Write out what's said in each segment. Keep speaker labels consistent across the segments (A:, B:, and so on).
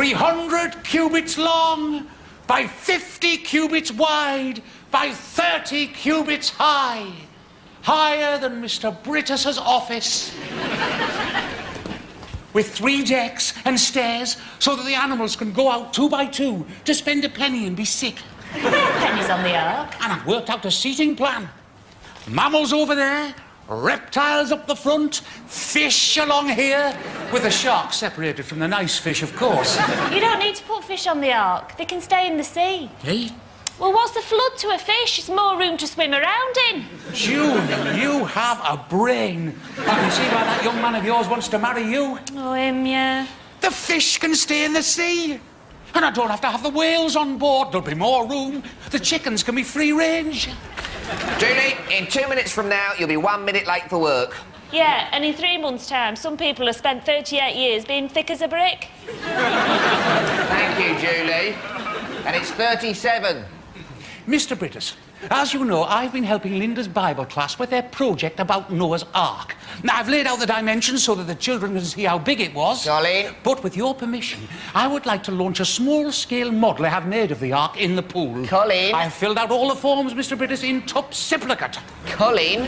A: 300 cubits long, by 50 cubits wide, by 30 cubits high. Higher than Mr. Brittas's office. With 3 decks and stairs so that the animals can go out 2 by 2 to spend a penny and be sick.
B: Pennies on the ark.
A: And I've worked out a seating plan. Mammals over there, reptiles up the front, fish along here, with the sharks separated from the nice fish, of course.
B: You don't need to put fish on the ark. They can stay in the sea.
A: Hey?
B: Well, what's the flood to a fish? It's more room to swim around in.
A: Julie, you have a brain. I can see why that young man of yours wants to marry you.
B: Oh, him, yeah.
A: The fish can stay in the sea. And I don't have to have the whales on board. There'll be more room. The chickens can be free range.
C: Julie, in 2 minutes from now, you'll be 1 minute late for work.
B: Yeah, and in 3 months' time, some people have spent 38 years being thick as a brick.
C: Thank you, Julie. And it's 37.
A: Mr. Brittas, as you know, I've been helping Linda's Bible class with their project about Noah's Ark. Now, I've laid out the dimensions so that the children can see how big it was.
C: Colin?
A: But with your permission, I would like to launch a small-scale model I have made of the Ark in the pool.
C: Colin?
A: I've filled out all the forms, Mr. Brittas, in top supplicate.
C: Colin,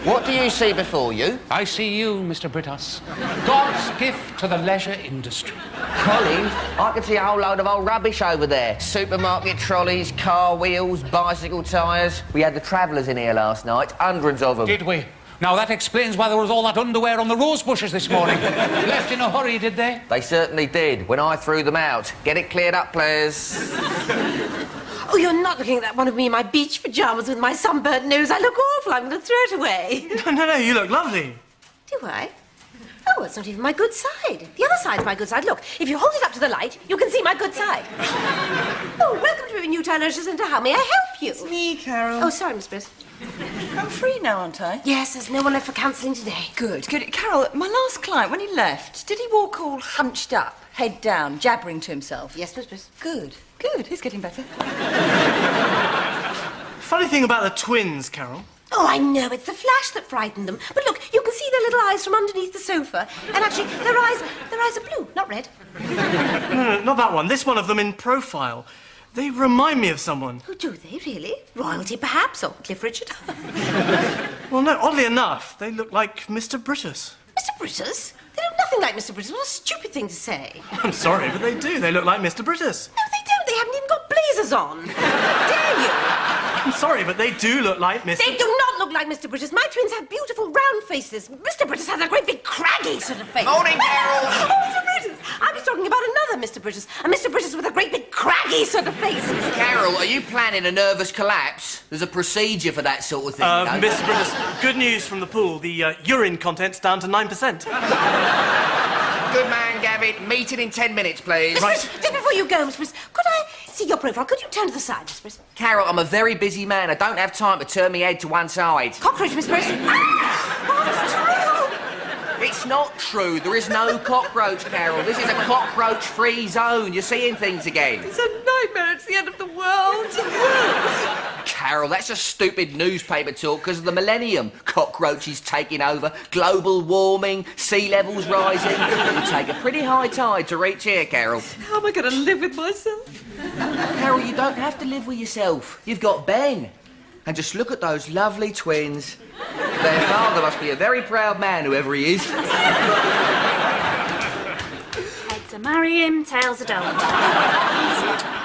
C: what do you see before you?
A: I see you, Mr. Brittas. God's gift to the leisure industry.
C: Colin, I can see a whole load of old rubbish over there. Supermarket trolleys, car wheels, bicycle tyres. We had the travellers in here last night, hundreds of them.
A: Did we? Now, that explains why there was all that underwear on the rose bushes this morning. Left in a hurry, did they?
C: They certainly did, when I threw them out. Get it cleared up, please.
D: Oh, you're not looking at that one of me in my beach pyjamas with my sunburnt nose. I look awful. I'm going to throw it away.
E: No, you look lovely.
D: Do I? Oh, it's not even my good side. The other side's my good side. Look, if you hold it up to the light, you can see my good side. Oh, welcome to New Town Leisure Centre. How may I help you?
F: It's me, Carol.
D: Oh, sorry, Miss Briss.
F: I'm free now, aren't I?
D: Yes, there's no one left for counselling today.
F: Good. Carol, my last client, when he left, did he walk all hunched up, head down, jabbering to himself?
D: Yes, Miss Briss.
F: Good. He's getting better.
E: Funny thing about the twins, Carol.
D: Oh, I know. It's the flash that frightened them. But look, you can see their little eyes from underneath the sofa. And actually, their eyes are blue, not red.
E: No, not that one. This one of them in profile. They remind me of someone.
D: Oh, do they really? Royalty, perhaps, or Cliff Richard?
E: Well, no, oddly enough, they look like Mr. Brittas.
D: Mr. Brittas? They look nothing like Mr. Brittas. What a stupid thing to say.
E: I'm sorry, but they do. They look like Mr. Brittas.
D: No, they don't. They haven't even got blazers on. Dare you?
E: I'm sorry, but they do look like Mr.
D: They do not look like Mr. Brittas. My twins have beautiful round faces. Mr. Brittas has a great big craggy sort of face.
C: Morning, Carol.
D: Oh, Mr. Brittas. I was talking about another Mr. Brittas. A Mr. Brittas with a great big craggy sort of face.
C: Carol, are you planning a nervous collapse? There's a procedure for that sort of thing, you know?
E: Mr. Brittas, good news from the pool. The urine content's down to 9%.
C: Good man, Gavin. Meeting in 10 minutes, please.
E: Right.
D: Just before you go, Miss Brittas, could I see your profile? Could you turn to the side, Miss Brittas?
C: Carol, I'm a very busy man. I don't have time to turn my head to one side.
D: Cockroach, Miss Brittas. Oh, that's true.
C: It's not true. There is no cockroach, Carol. This is a cockroach-free zone. You're seeing things again.
D: It's a nightmare. It's the end of the world.
C: Carol, that's just stupid newspaper talk because of the millennium. Cockroaches taking over, global warming, sea levels rising. It would take a pretty high tide to reach here, Carol.
F: How am I going to live with myself?
C: Carol, you don't have to live with yourself. You've got Ben. And just look at those lovely twins. Their father must be a very proud man, whoever he is.
B: Heads a marry him, tails a don't.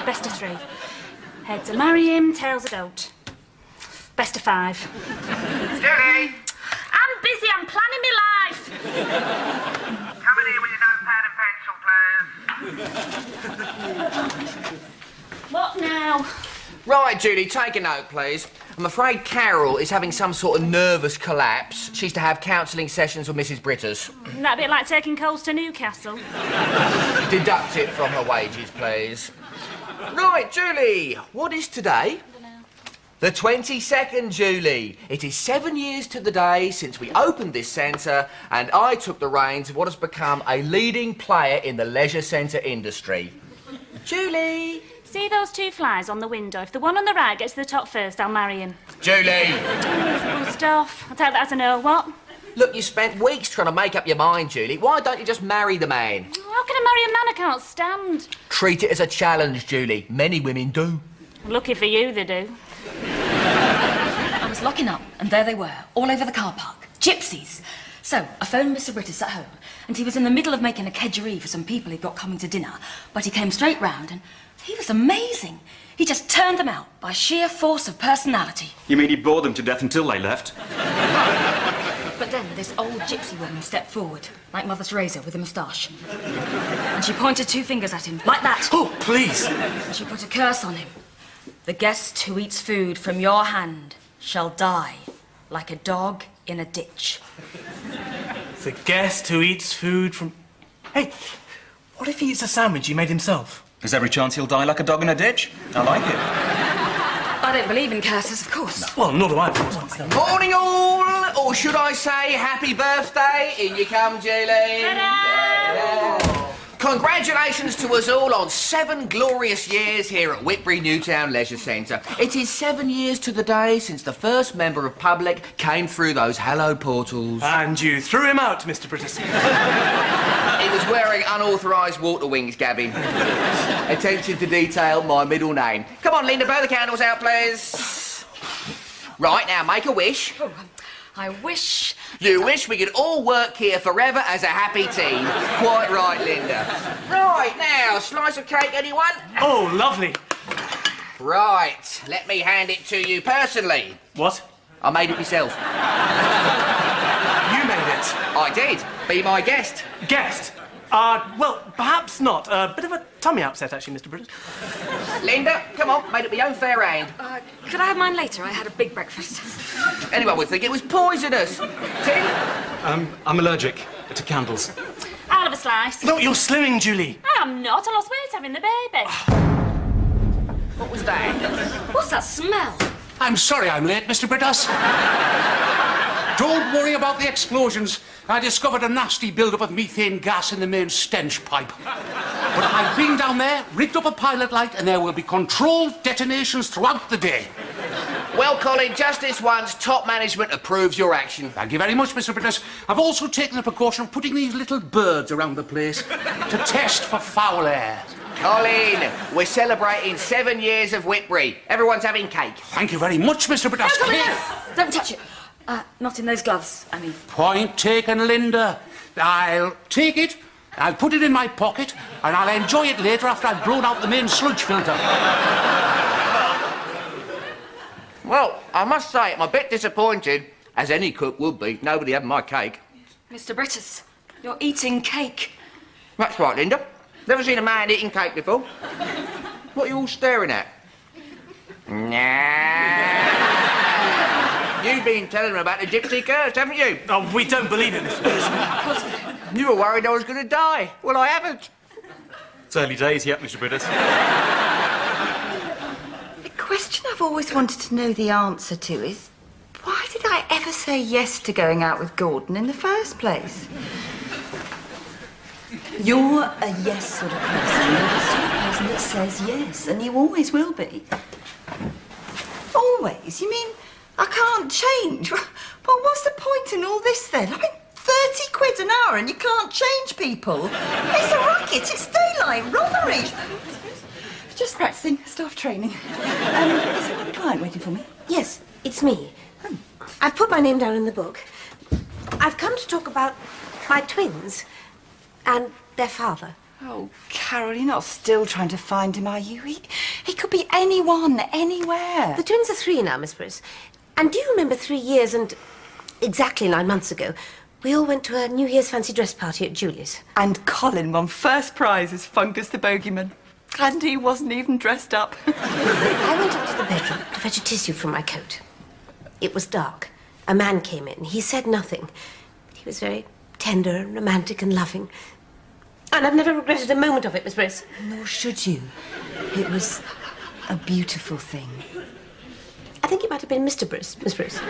B: Best of 3. Heads a marry him, tails a don't. Best of 5.
C: Julie!
B: I'm busy, I'm planning my life.
G: Come in here with your notepad and pencil, please.
B: What now?
C: Right, Judy, take a note, please. I'm afraid Carol is having some sort of nervous collapse. She's to have counselling sessions with Mrs. Brittas.
B: Isn't that a bit like taking coals to Newcastle?
C: Deduct it from her wages, please. Right, Julie, what is today? The 22nd, Julie. It is 7 years to the day since we opened this centre and I took the reins of what has become a leading player in the leisure centre industry. Julie!
B: See those 2 flies on the window? If the one on the right gets to the top first, I'll marry him.
C: Julie!
B: Good stuff. I'll take that as a no. What?
C: Look, you spent weeks trying to make up your mind, Julie. Why don't you just marry the man?
B: How How can I marry a man I can't stand?
C: Treat it as a challenge, Julie. Many women do.
B: Lucky for you, they do.
H: I was locking up, and there they were, all over the car park. Gypsies. So, I phoned Mr. Brittas at home, and he was in the middle of making a kedgeree for some people he'd got coming to dinner, but he came straight round, and he was amazing. He just turned them out by sheer force of personality.
I: You mean he bored them to death until they left?
H: But then this old gypsy woman stepped forward, like Mother Teresa with a moustache. And she pointed 2 fingers at him, like that.
E: Oh, please.
H: And she put a curse on him. The guest who eats food from your hand shall die like a dog in a ditch.
E: The guest who eats food from... Hey, what if he eats a sandwich he made himself?
I: There's every chance he'll die like a dog in a ditch. I like it.
H: I don't believe in curses, of course.
E: Well, nor do I, of course.
C: Morning all, or should I say happy birthday? In you come, Julie. Congratulations to us all on 7 glorious years here at Whitbury Newtown Leisure Centre. It is 7 years to the day since the first member of public came through those hallowed portals.
E: And you threw him out, Mr. Brittas.
C: He was wearing unauthorised water wings, Gavin. Attention to detail, my middle name. Come on, Linda, blow the candles out, please. Right, now, make a wish.
H: Oh, I wish...
C: You wish we could all work here forever as a happy team. Quite right, Linda. Right, now, slice of cake, anyone?
E: Oh, lovely.
C: Right, let me hand it to you personally.
E: What?
C: I made it myself.
E: You made it.
C: I did. Be my guest.
E: Guest? Well, perhaps not. A bit of a tummy upset, actually, Mr. Brittas.
C: Linda, come on, made it my own fair hand.
H: Could I have mine later? I had a big breakfast.
C: Anyone would think it was poisonous. Tim?
I: I'm allergic to candles.
B: I'll have a slice.
E: No, you're slimming, Julie.
B: I'm not. I lost weight having the baby.
C: What was that?
H: What's that smell?
A: I'm sorry I'm late, Mr. Brittas. Don't worry about the explosions. I discovered a nasty build-up of methane gas in the main stench pipe. But I've been down there, rigged up a pilot light, and there will be controlled detonations throughout the day.
C: Well, Colin, just this once, top management approves your action.
A: Thank you very much, Mr. Brittas. I've also taken the precaution of putting these little birds around the place to test for foul air.
C: Colin, we're celebrating 7 years of Whitbury. Everyone's having cake.
A: Thank you very much, Mr. Brittas.
H: Don't touch it. Not in those gloves, I mean.
A: Point taken, Linda. I'll take it, I'll put it in my pocket, and I'll enjoy it later after I've blown out the main sludge filter.
C: Well, I must say, I'm a bit disappointed, as any cook would be. Nobody having my cake.
H: Mr. Brittas, you're eating cake.
C: That's right, Linda. Never seen a man eating cake before. What are you all staring at? Nah. You've been telling them about the gypsy curse, haven't you?
E: Oh, we don't believe it, Mr. Brittas.
C: You were worried I was going to die. Well, I haven't.
I: It's early days yet, Mr. Brittas.
F: The question I've always wanted to know the answer to is, why did I ever say yes to going out with Gordon in the first place? You're a yes sort of person. You're the sort of person that says yes, and you always will be. Always? You mean I can't change? Well, what's the point in all this then? I mean, 30 quid an hour and you can't change people. It's a racket, it's daylight robbery. Just practicing, staff training. Is there another client waiting for me?
D: Yes, it's me. I've put my name down in the book. I've come to talk about my twins and their father.
F: Oh, Carol, you're not still trying to find him, are you? He could be anyone, anywhere.
D: The twins are 3 now, Miss Briss. And do you remember 3 years and exactly 9 months ago, we all went to a New Year's fancy dress party at Julie's?
F: And Colin won first prize as Fungus the Bogeyman. And he wasn't even dressed up.
D: I went up to the bedroom to fetch a tissue from my coat. It was dark. A man came in. He said nothing. He was very tender and romantic and loving. And I've never regretted a moment of it, Miss Briss.
F: Nor should you. It was a beautiful thing.
D: I think it might have been Mr. Briss, Miss Briss.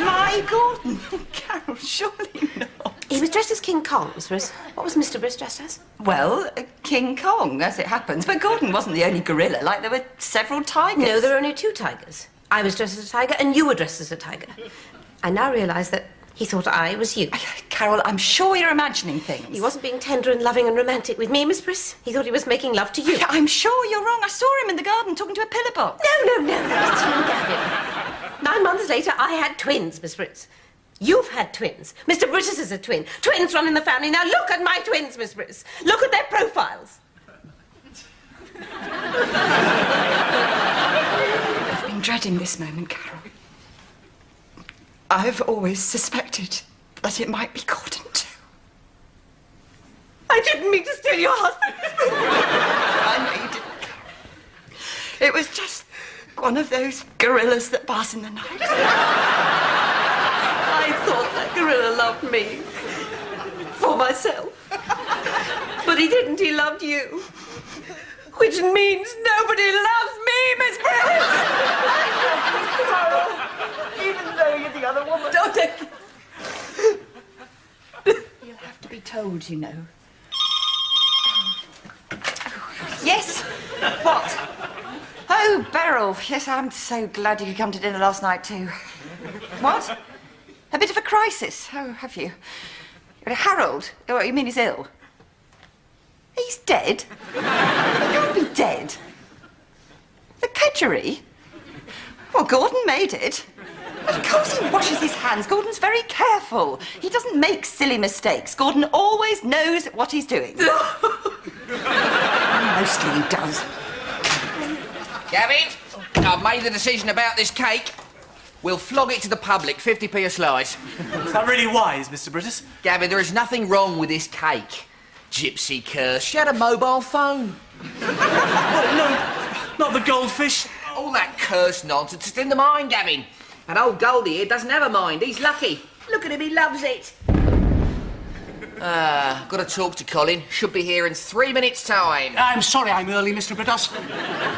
F: My Gordon. Carol, surely not.
D: He was dressed as King Kong, Miss Briss. What was Mr. Briss dressed as?
F: Well, King Kong, as it happens. But Gordon wasn't the only gorilla. Like, there were several tigers.
D: No, there were only 2 tigers. I was dressed as a tiger and you were dressed as a tiger. I now realise that He thought I was you.
F: Carol, I'm sure you're imagining things.
D: He wasn't being tender and loving and romantic with me, Miss Briss. He thought he was making love to you.
F: I'm sure you're wrong. I saw him in the garden talking to a pillar box.
D: No, that was Tim Gavin. 9 months later, I had twins, Miss Briss. You've had twins. Mr. Brittas is a twin. Twins run in the family. Now look at my twins, Miss Briss. Look at their profiles.
F: I've been dreading this moment, Carol. I've always suspected that it might be Gordon too.
D: I didn't mean to steal your husband.
F: I know you didn't, Carol. It was just one of those gorillas that pass in the night.
D: I thought that gorilla loved me. For myself. But he didn't. He loved you. Which means nobody loves me, Miss Briss!
F: Even though you're the other woman.
D: Don't take...
F: You'll have to be told, you know. Yes? What? Oh, Beryl. Yes, I'm so glad you could come to dinner last night, too. What? A bit of a crisis? Oh, have you? Harold? Oh, you mean he's ill? He's dead? He can't be dead. The kedgeree? Well, Gordon made it. Of course he washes his hands. Gordon's very careful. He doesn't make silly mistakes. Gordon always knows what he's doing. Mostly he does.
C: Gavin, I've made the decision about this cake. We'll flog it to the public, 50p a slice.
E: Is that really wise, Mr. Brittas?
C: Gavin, there is nothing wrong with this cake. Gypsy curse. She had a mobile phone.
E: Oh, no, not the goldfish.
C: All that curse nonsense is in the mind, Gavin. And old Goldie here doesn't have a mind. He's lucky. Look at him, he loves it. Got to talk to Colin. Should be here in 3 minutes' time.
A: I'm sorry I'm early, Mr. Brittas.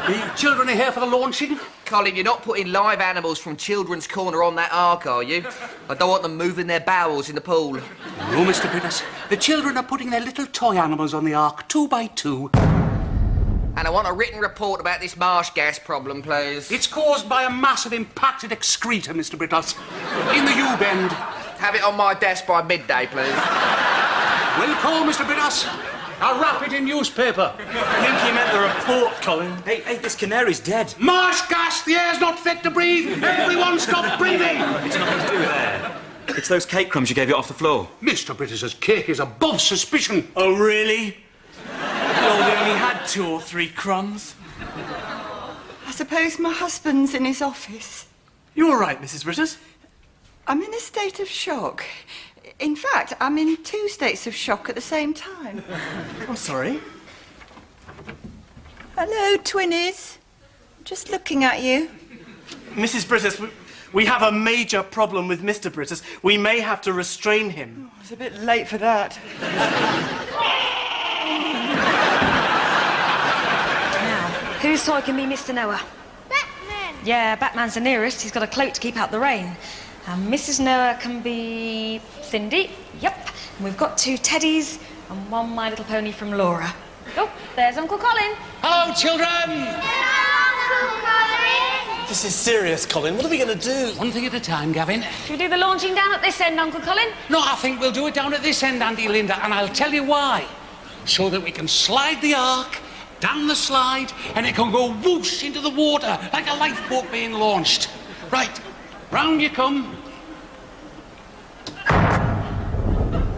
A: The children are here for the launching.
C: Colin, you're not putting live animals from Children's Corner on that ark, are you? I don't want them moving their bowels in the pool.
A: No, Mr. Brittas. The children are putting their little toy animals on the ark, 2 by 2.
C: And I want a written report about this marsh gas problem, please.
A: It's caused by a massive impacted excreta, Mr. Brittas, in the U-bend.
C: Have it on my desk by midday, please.
A: Will call, Mr. Brittas. I'll wrap it in newspaper.
E: I think he meant the report, Colin. Hey, this canary's dead.
A: Marsh gas, the air's not fit to breathe. Everyone stop breathing.
I: It's nothing to do with air. It's those cake crumbs you gave it off the floor.
A: Mr. Brittas's cake is above suspicion.
E: Oh, really? Goldie only had 2 or 3 crumbs.
F: I suppose my husband's in his office.
E: You all right, Mrs. Brittas?
F: I'm in a state of shock. In fact, I'm in 2 states of shock at the same time.
E: I'm sorry.
F: Hello, twinnies. Just looking at you.
E: Mrs. Brittas, we have a major problem with Mr. Brittas. We may have to restrain him.
F: It's a bit late for that.
H: Now, whose toy can be Mr. Noah?
B: Batman.
H: Yeah, Batman's the nearest. He's got a cloak to keep out the rain. And Mrs. Noah can be Cindy. Yep. And we've got 2 teddies and 1 My Little Pony from Laura. Oh, there's Uncle Colin.
A: Hello, children.
B: Hello, Uncle Colin.
E: This is serious, Colin. What are we going to do?
A: One thing at a time, Gavin.
H: Should we do the launching down at this end, Uncle Colin?
A: No, I think we'll do it down at this end, Auntie Linda, and I'll tell you why. So that we can slide the ark down the slide and it can go whoosh into the water like a lifeboat being launched. Right, round you come.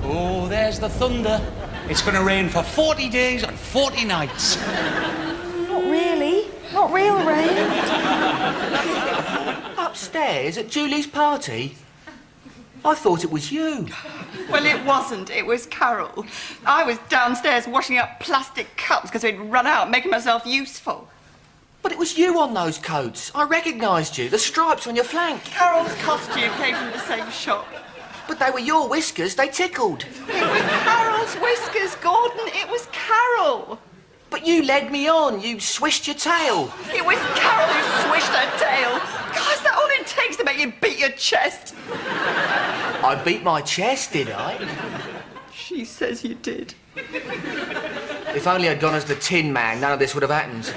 A: Oh, there's the thunder. It's going to rain for 40 days and 40 nights.
H: Not really. Not real rain.
C: Upstairs at Julie's party? I thought it was you.
F: Well, it wasn't. It was Carol. I was downstairs washing up plastic cups because we'd run out, making myself useful.
C: But it was you on those coats. I recognised you. The stripes on your flank.
F: Carol's costume came from the same shop.
C: But they were your whiskers. They tickled.
F: It was Carol's whiskers, Gordon. It was Carol.
C: But you led me on. You swished your tail.
F: It was Carol who swished her tail. God, is that all it takes to make you beat your chest?
C: I beat my chest, did I?
F: She says you did.
C: If only I'd gone as the Tin Man, none of this would have happened.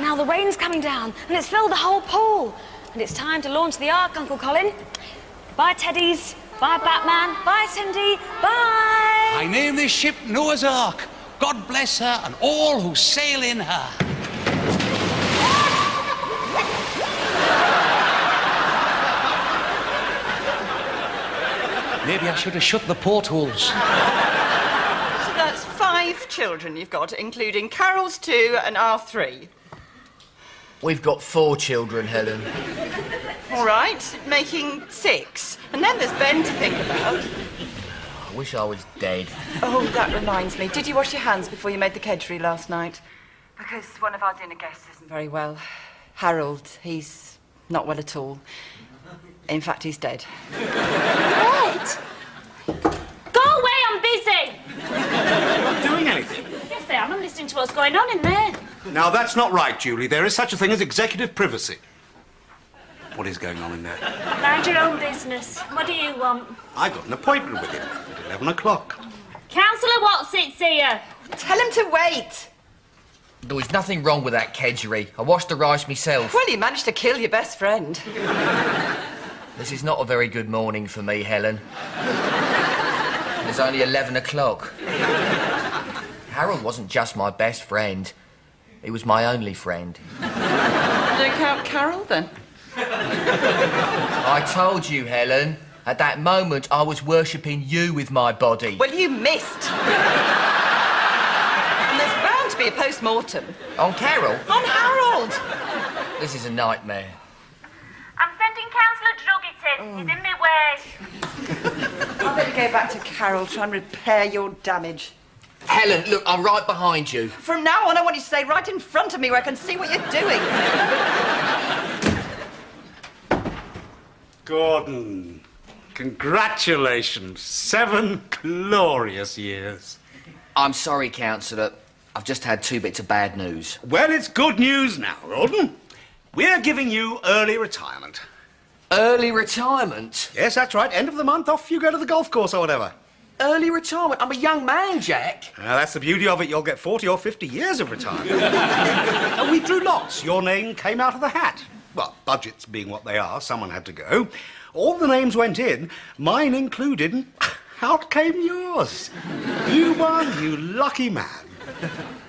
H: Now the rain's coming down and it's filled the whole pool. And it's time to launch the ark, Uncle Colin. Bye, Teddies. Bye, Batman. Bye, Cindy. Bye.
A: I name this ship Noah's Ark. God bless her and all who sail in her. Maybe I should have shut the portholes.
F: So that's 5 children you've got, including Carol's 2 and our 3.
C: We've got 4 children, Helen.
F: All right, making 6. And then there's Ben to think about.
C: I wish I was dead.
F: Oh, that reminds me. Did you wash your hands before you made the kedgeree last night? Because one of our dinner guests isn't very well. Harold, he's not well at all. In fact, he's dead.
B: What? Go away, I'm busy.
A: Not doing anything.
B: Yes, I am. I'm listening to what's going on in there.
A: Now, that's not right, Julie. There is such a thing as executive privacy. What is going on in there?
B: Mind your own business. What do you want?
A: I got an appointment with him at 11 o'clock.
B: Councillor Watsit's here.
F: Tell him to wait.
C: There was nothing wrong with that kedgeree. I washed the rice myself.
F: Well, you managed to kill your best friend.
C: This is not a very good morning for me, Helen. It's only 11 o'clock. Harold wasn't just my best friend. He was my only friend.
F: Don't count Carol, then.
C: I told you, Helen. At that moment, I was worshipping you with my body.
F: Well, you missed. And there's bound to be a post-mortem.
C: On Carol?
F: On Harold.
C: This is a nightmare.
B: I'm sending Councillor Druggetty. He's in my way.
F: I better go back to Carol, try and repair your damage.
C: Helen, look, I'm right behind you.
F: From now on, I want you to stay right in front of me where I can see what you're doing.
A: Gordon, congratulations. 7 glorious years.
C: I'm sorry, Councillor. I've just had 2 bits of bad news.
A: Well, it's good news now, Gordon. We're giving you early retirement.
C: Early retirement?
A: Yes, that's right. End of the month, off you go to the golf course or whatever.
C: Early retirement? I'm a young man, Jack.
A: That's the beauty of it. You'll get 40 or 50 years of retirement. And we drew lots. Your name came out of the hat. Well, budgets being what they are, someone had to go. All the names went in, mine included, and out came yours. You won, you lucky man.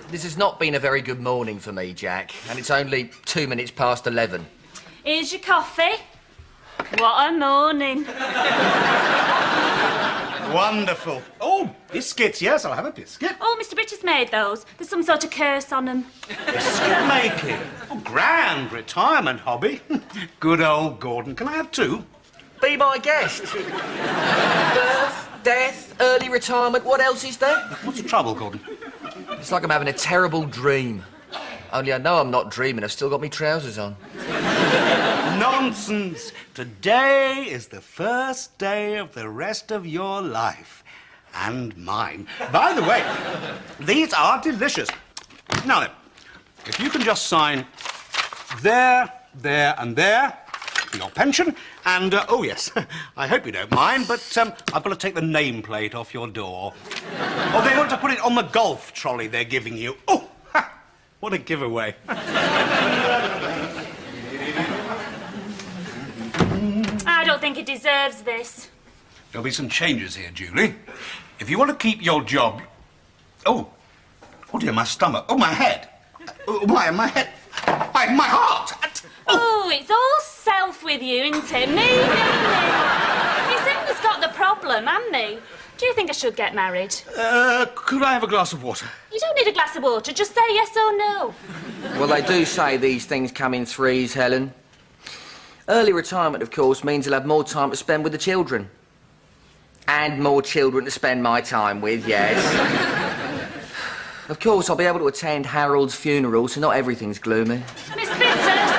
C: This has not been a very good morning for me, Jack, and it's only 2 minutes past 11.
B: Here's your coffee. What a morning.
A: Wonderful. Oh, biscuits, yes, I'll have a biscuit.
B: Oh, Mr. Brittas made those. There's some sort of curse on them.
A: Biscuit making. Oh, grand retirement hobby. Good old Gordon. Can I have 2?
C: Be my guest. Birth, death, early retirement, what else is there?
A: What's the trouble, Gordon?
C: It's like I'm having a terrible dream. Only I know I'm not dreaming, I've still got my trousers on.
A: Nonsense. Today is the first day of the rest of your life. And mine. By the way, these are delicious. Now then, if you can just sign there, there and there for your pension, and, oh yes, I hope you don't mind, but I've got to take the nameplate off your door. Oh, they want to put it on the golf trolley they're giving you. Oh, ha, what a giveaway.
B: I don't think he deserves this.
A: There'll be some changes here, Julie. If you want to keep your job... Oh dear, my stomach. Oh, my head. Oh, my head. My heart.
B: Oh, it's all self with you, isn't it? Me. He's has got the problem, hasn't he? Do you think I should get married?
A: Could I have a glass of water?
B: You don't need a glass of water. Just say yes or no.
C: Well, they do say these things come in 3s, Helen. Early retirement, of course, means you'll have more time to spend with the children. And more children to spend my time with, yes. Of course, I'll be able to attend Harold's funeral, so not everything's gloomy.
B: Mr. Brittas.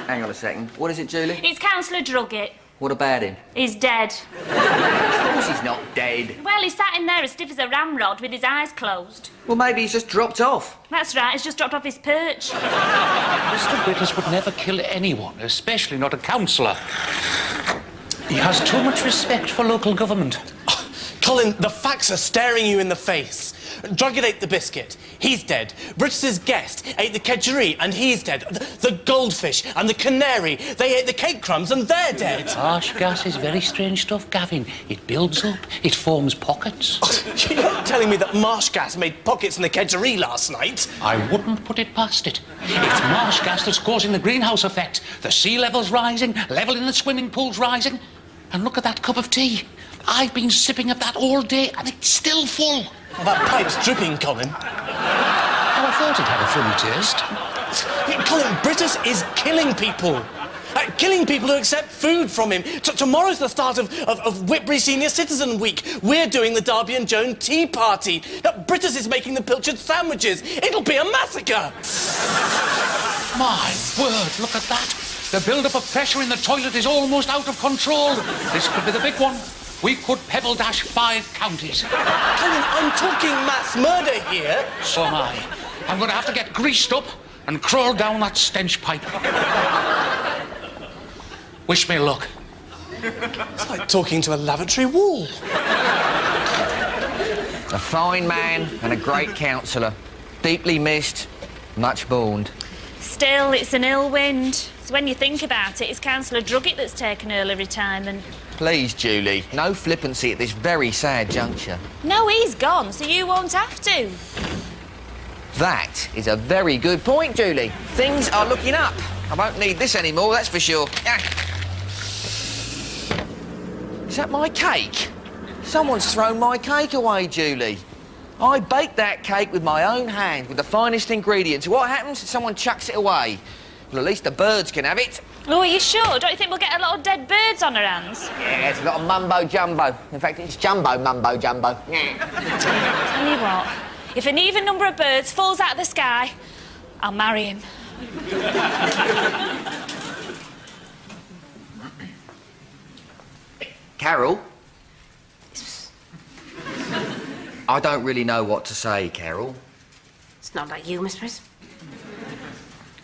C: Hang on a second. What is it, Julie?
B: It's Councillor Druggett.
C: What about him?
B: He's dead.
C: Of course he's not dead.
B: Well, he sat in there as stiff as a ramrod with his eyes closed.
C: Well, maybe he's just dropped off.
B: That's right, he's just dropped off his perch.
A: Mr. Brittas would never kill anyone, especially not a councillor. He has too much respect for local government.
E: Colin, the facts are staring you in the face. Druggett ate the biscuit. He's dead. Brittas's guest ate the kedgeree, and he's dead. The goldfish and the canary, they ate the cake crumbs, and they're dead.
A: Marsh gas is very strange stuff, Gavin. It builds up, it forms pockets.
E: You're not telling me that marsh gas made pockets in the kedgeree last night?
A: I wouldn't put it past it. It's marsh gas that's causing the greenhouse effect. The sea level's rising, level in the swimming pool's rising. And look at that cup of tea. I've been sipping at that all day, and it's still full.
E: Well, that pipe's dripping, Colin.
A: Oh, I thought it had a funny taste.
E: Colin, Brittas is killing people. Killing people who accept food from him. Tomorrow's the start of Whitbury Senior Citizen Week. We're doing the Darby and Joan Tea Party. Brittas is making the pilchard sandwiches. It'll be a massacre.
A: My word, look at that. The build-up of pressure in the toilet is almost out of control. This could be the big one. We could pebble dash 5 counties.
E: Colin, I'm talking mass murder here.
A: So am I. I'm going to have to get greased up and crawl down that stench pipe. Wish me luck.
E: It's like talking to a lavatory wall.
C: A fine man and a great counsellor. Deeply missed, much mourned.
B: Still, it's an ill wind. So when you think about it, it's Councillor Druggett that's taken early retirement.
C: Please, Julie, no flippancy at this very sad juncture.
B: No, he's gone, so you won't have to.
C: That is a very good point, Julie. Things are looking up. I won't need this anymore, that's for sure. Is that my cake? Someone's thrown my cake away, Julie. I baked that cake with my own hand, with the finest ingredients. What happens? Someone chucks it away. Well, at least the birds can have it.
B: Oh, are you sure? Don't you think we'll get a lot of dead birds on our hands?
C: Yeah, it's a lot of mumbo-jumbo. In fact, it's jumbo mumbo-jumbo.
B: Tell you what, if an even number of birds falls out of the sky, I'll marry him.
C: Carol? I don't really know what to say, Carol.
D: It's not like you, Miss Briss.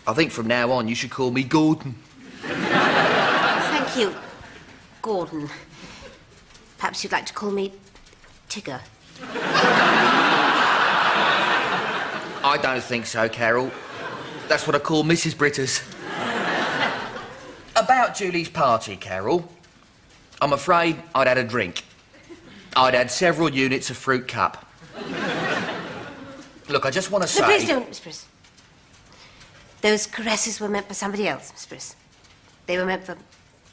C: I think from now on you should call me Gordon.
D: Thank you, Gordon. Perhaps you'd like to call me Tigger.
C: I don't think so, Carol. That's what I call Mrs. Brittas. About Julie's party, Carol. I'm afraid I'd had a drink. I'd had several units of fruit cup. Look, I just want to say...
D: No, please don't, Miss Briss. Those caresses were meant for somebody else, Miss Briss. They were meant for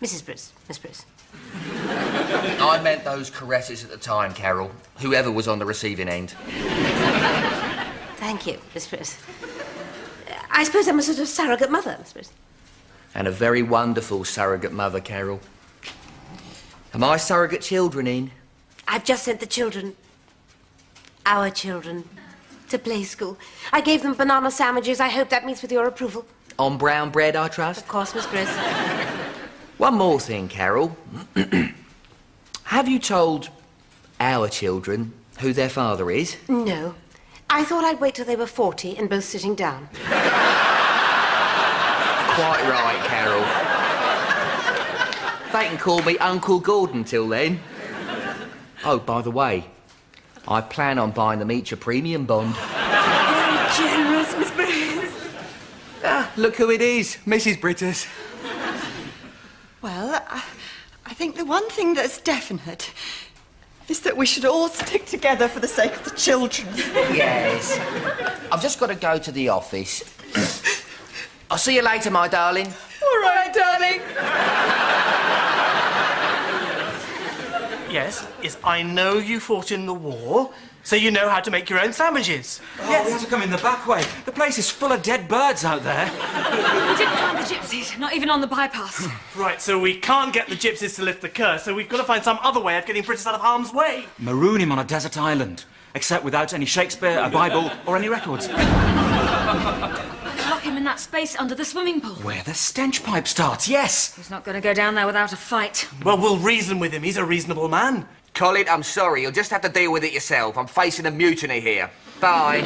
D: Mrs. Briss, Miss Briss.
C: I meant those caresses at the time, Carol. Whoever was on the receiving end.
D: Thank you, Miss Briss. I suppose I'm a sort of surrogate mother, Miss Briss.
C: And a very wonderful surrogate mother, Carol. Are my surrogate children in?
D: I've just sent the children, our children, to play school. I gave them banana sandwiches. I hope that meets with your approval.
C: On brown bread, I trust?
D: Of course, Miss Briss.
C: One more thing, Carol. Have you told our children who their father is?
D: No. I thought I'd wait till they were 40 and both sitting down.
C: Quite right, Carol. They can call me Uncle Gordon till then. Oh, by the way, I plan on buying them each a premium bond.
D: Very generous, Miss Briss.
C: Ah, look who it is, Mrs. Brittas.
F: Well, I think the one thing that's definite is that we should all stick together for the sake of the children.
C: Yes. I've just got to go to the office. I'll see you later, my darling.
F: All right, darling.
E: Yes, I know you fought in the war, so you know how to make your own sandwiches.
I: Oh, we have to come in the back way. The place is full of dead birds out there.
H: We didn't find the gypsies, not even on the bypass.
E: Right, so we can't get the gypsies to lift the curse, so we've got to find some other way of getting Brittas out of harm's way.
I: Maroon him on a desert island, except without any Shakespeare, a Bible, or any records.
H: Lock him in that space under the swimming pool.
I: Where the stench pipe starts, yes.
H: He's not going to go down there without a fight.
E: Well, we'll reason with him. He's a reasonable man.
C: Colin, I'm sorry. You'll just have to deal with it yourself. I'm facing a mutiny here. Bye.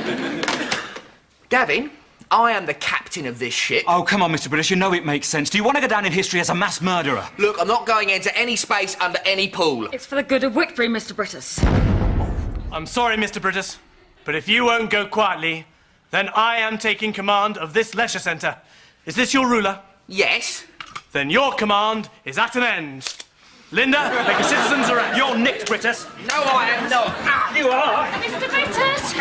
C: Gavin, I am the captain of this ship.
I: Oh, come on, Mr. British. You know it makes sense. Do you want to go down in history as a mass murderer?
C: Look, I'm not going into any space under any pool.
H: It's for the good of Whitbury, Mr. Brittas.
E: I'm sorry, Mr. Brittas. But if you won't go quietly, then I am taking command of this leisure centre. Is this your ruler?
C: Yes.
E: Then your command is at an end. Linda, make a citizen's arrest.
I: You're nicked, Brittas.
C: No, I am not.
E: You are.
B: Mr. Brittas,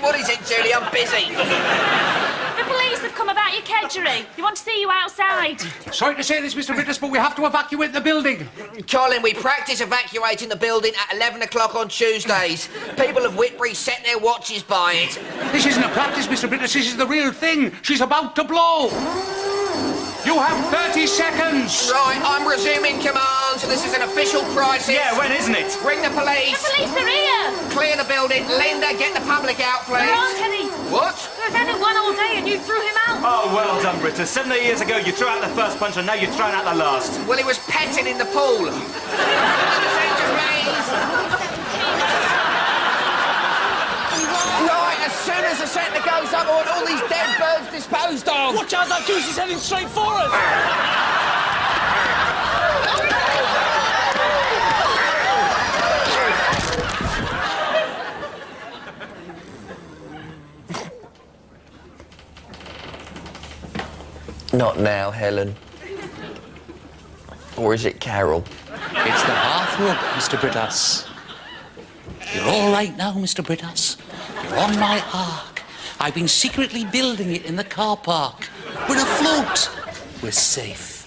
C: What is it, Julie? I'm busy.
B: the police have come about your kedgeree. They want to see you outside.
A: Sorry to say this, Mr. Brittas, but we have to evacuate the building.
C: Colin, we practice evacuating the building at 11 o'clock on Tuesdays. People of Whitbury set their watches by it.
A: This isn't a practice, Mr. Brittas. This is the real thing. She's about to blow. You have 30 seconds.
C: Right, I'm resuming command. This is an official crisis.
I: Yeah, when isn't it?
C: Ring the police.
B: The police are here.
C: Clear the building. Linda, get the public out, please.
B: There aren't any.
C: What?
B: There was only one all day and you threw him out.
I: Oh, well done, Brittas. 70 years ago, you threw out the first punch, and now you've thrown out the last.
C: Well, he was petting in the pool. Centre, please. Right, as soon as the centre goes up, I want all these dead birds disposed of.
E: Watch out, that goose is heading straight for us.
C: Not now, Helen. Or is it Carol?
A: It's the hearthrug, Mr. Brittas. You're all right now, Mr. Brittas. You're on my ark. I've been secretly building it in the car park. We're afloat. We're safe.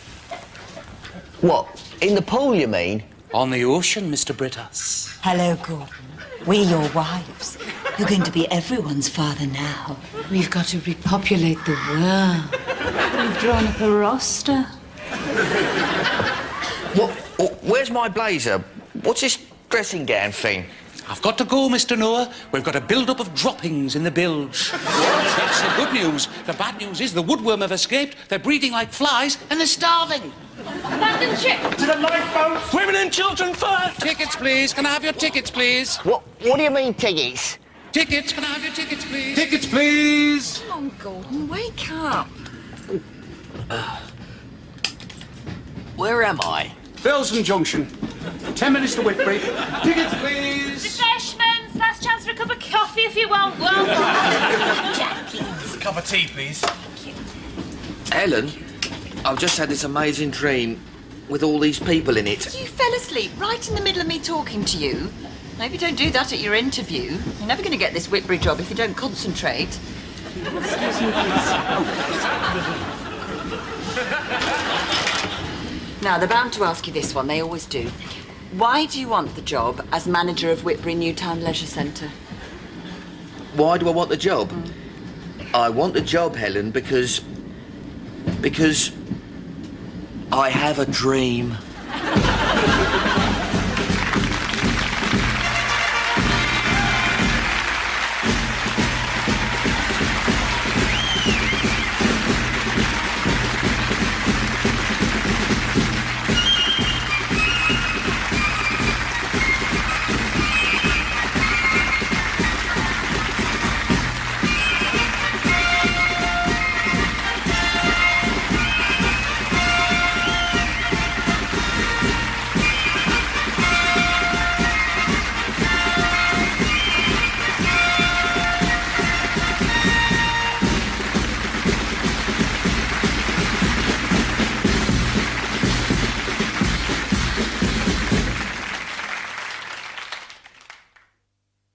C: What? In the pool, you mean?
A: On the ocean, Mr. Brittas.
J: Hello, Gordon. We're your wives. You're going to be everyone's father now. We've got to repopulate the world. We've drawn up a roster.
C: What? Where's my blazer? What's this dressing gown thing?
A: I've got to go, Mr. Noah. We've got a build-up of droppings in the bilge. That's the good news. The bad news is the woodworm have escaped. They're breeding like flies and they're starving.
B: Abandon ship.
E: To the lifeboats. Women and children first.
A: Tickets, please. Can I have your tickets, please?
C: What do you mean, tickets?
A: Tickets. Can I have your tickets, please? Tickets, please.
F: Come on, Gordon, wake up.
C: Where am I?
A: Felsen Junction. 10 minutes to Whitbury. Tickets, please.
B: Refreshments. Last chance for a cup of coffee if you want one. Jackie.
E: A cup of tea, please.
C: Helen, I've just had this amazing dream with all these people in it.
F: You fell asleep right in the middle of me talking to you. Maybe don't do that at your interview. You're never going to get this Whitbury job if you don't concentrate. Excuse me, please. Now, they're bound to ask you this one. They always do. Why do you want the job as manager of Whitbury Newtown Leisure Centre?
C: Why do I want the job? I want the job, Helen, because I have a dream.